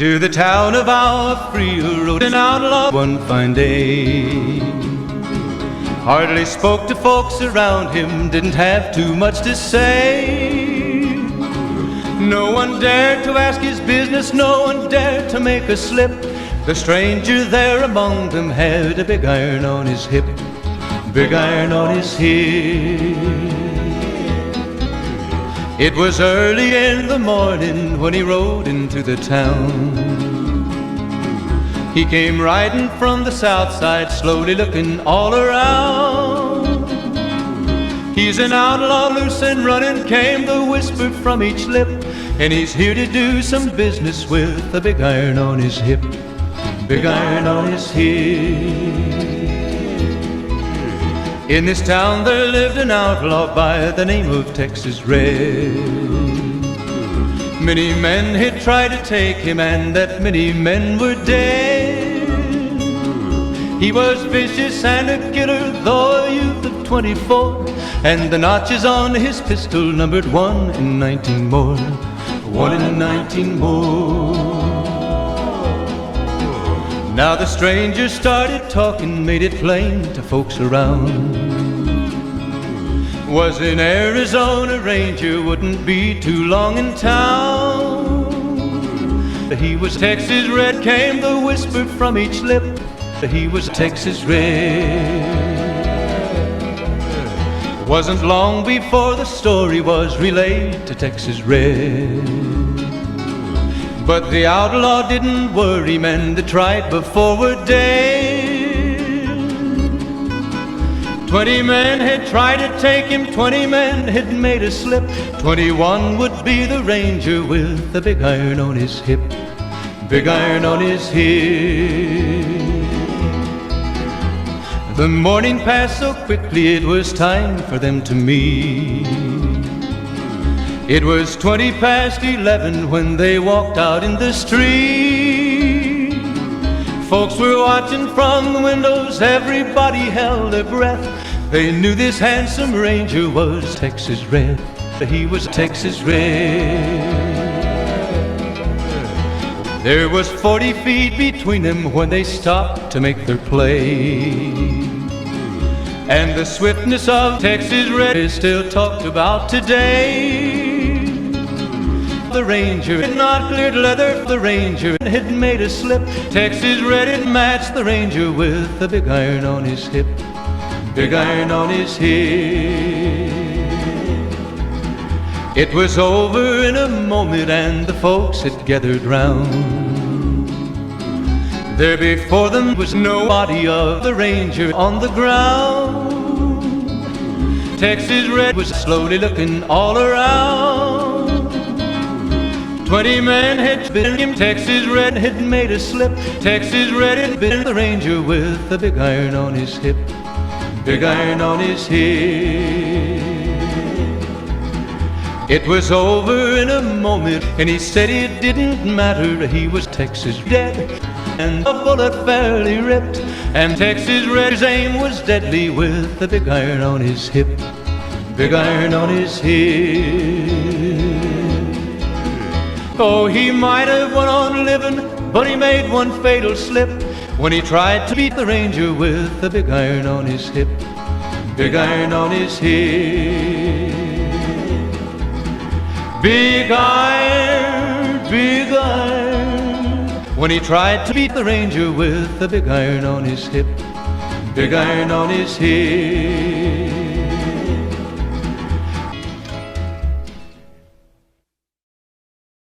To the town of our free rode an outlaw one fine day. Hardly spoke to folks around him, didn't have too much to say. No one dared to ask his business, no one dared to make a slip. The stranger there among them had a big iron on his hip, big iron on his hip. It was early in the morning when he rode into the town. He came riding from the south side, slowly looking all around. He's an outlaw, loose and running, came the whisper from each lip, and he's here to do some business with a big iron on his hip, big iron on his hip. In this town there lived an outlaw by the name of Texas Red. Many men had tried to take him, and that many men were dead. He was vicious and a killer, though a youth of 24, and the notches on his pistol numbered 1 in 19 more, 1 in 19 more. Now the stranger started talking, made it plain to folks around. Was an Arizona Ranger, wouldn't be too long in town. He was Texas Red, came the whisper from each lip. He was Texas Red. Wasn't long before the story was relayed to Texas Red. But the outlaw didn't worry, men that tried before were dead. 20 men had tried to take him, 20 men had made a slip. 21 would be the Ranger with the big iron on his hip, big iron on his hip. The morning passed so quickly, it was time for them to meet. It was 20 past 11 when they walked out in the street. Folks were watching from the windows, everybody held their breath. They knew this handsome Ranger was Texas Red. He was Texas Red. There was 40 feet between them when they stopped to make their play. And the swiftness of Texas Red is still talked about today. The Ranger had not cleared leather, the Ranger had made a slip. Texas Red had matched the Ranger with a big iron on his hip, big iron on his hip. It was over in a moment and the folks had gathered round. There before them was no body of the Ranger on the ground. Texas Red was slowly looking all around. 20 men had bitten him, Texas Red had made a slip. Texas Red had bitten the Ranger with a big iron on his hip, big iron on his hip. It was over in a moment, and he said it didn't matter, he was Texas Red. And the bullet fairly ripped, and Texas Red's aim was deadly with a big iron on his hip, big iron on his hip. Oh, he might have went on living, but he made one fatal slip when he tried to beat the Ranger with a big iron on his hip, big iron on his hip. Big iron, big iron, when he tried to beat the Ranger with a big iron on his hip, big iron on his hip.